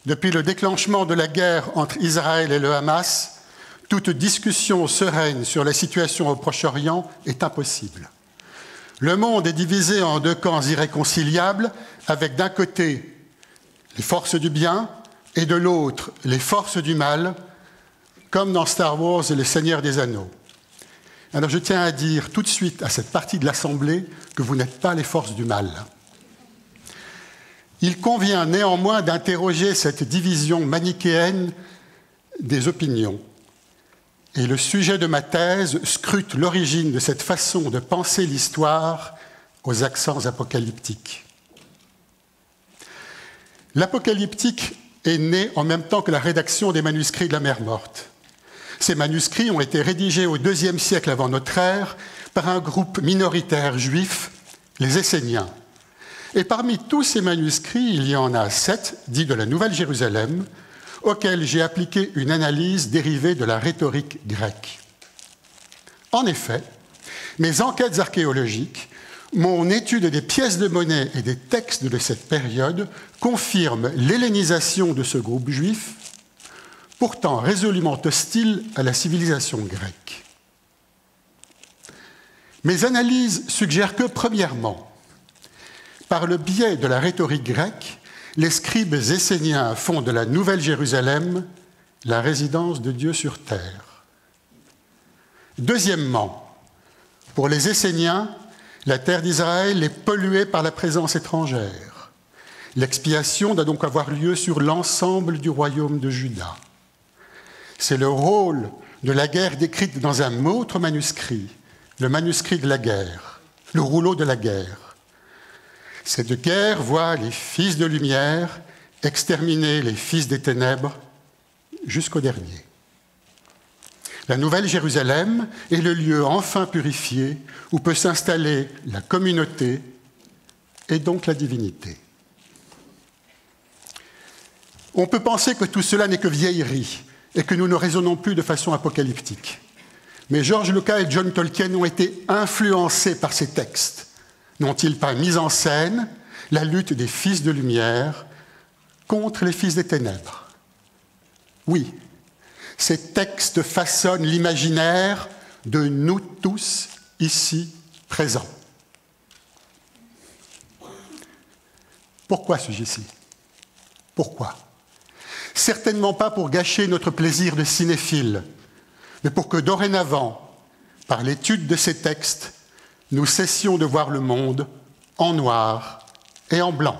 Depuis le déclenchement de la guerre entre Israël et le Hamas, toute discussion sereine sur la situation au Proche-Orient est impossible. Le monde est divisé en deux camps irréconciliables, avec d'un côté les forces du bien et de l'autre les forces du mal, comme dans Star Wars et le Seigneur des Anneaux. Alors je tiens à dire tout de suite à cette partie de l'Assemblée que vous n'êtes pas les forces du mal. Il convient néanmoins d'interroger cette division manichéenne des opinions. Et le sujet de ma thèse scrute l'origine de cette façon de penser l'histoire aux accents apocalyptiques. L'apocalyptique est né en même temps que la rédaction des manuscrits de la Mer Morte. Ces manuscrits ont été rédigés au IIe siècle avant notre ère par un groupe minoritaire juif, les Esséniens. Et parmi tous ces manuscrits, il y en a 7, dits de la Nouvelle-Jérusalem, auxquels j'ai appliqué une analyse dérivée de la rhétorique grecque. En effet, mes enquêtes archéologiques, mon étude des pièces de monnaie et des textes de cette période confirment l'hellénisation de ce groupe juif, pourtant résolument hostile à la civilisation grecque. Mes analyses suggèrent que, premièrement, par le biais de la rhétorique grecque, les scribes esséniens font de la Nouvelle-Jérusalem la résidence de Dieu sur terre. Deuxièmement, pour les Esséniens, la terre d'Israël est polluée par la présence étrangère. L'expiation doit donc avoir lieu sur l'ensemble du royaume de Juda. C'est le rôle de la guerre décrite dans un autre manuscrit, le manuscrit de la guerre, le rouleau de la guerre. Cette guerre voit les fils de lumière exterminer les fils des ténèbres jusqu'au dernier. La Nouvelle Jérusalem est le lieu enfin purifié où peut s'installer la communauté et donc la divinité. On peut penser que tout cela n'est que vieillerie et que nous ne raisonnons plus de façon apocalyptique. Mais George Lucas et John Tolkien ont été influencés par ces textes. N'ont-ils pas mis en scène la lutte des fils de lumière contre les fils des ténèbres? Oui, ces textes façonnent l'imaginaire de nous tous ici présents. Pourquoi suis-je ici? Pourquoi? Certainement pas pour gâcher notre plaisir de cinéphile, mais pour que dorénavant, par l'étude de ces textes, nous cessions de voir le monde en noir et en blanc.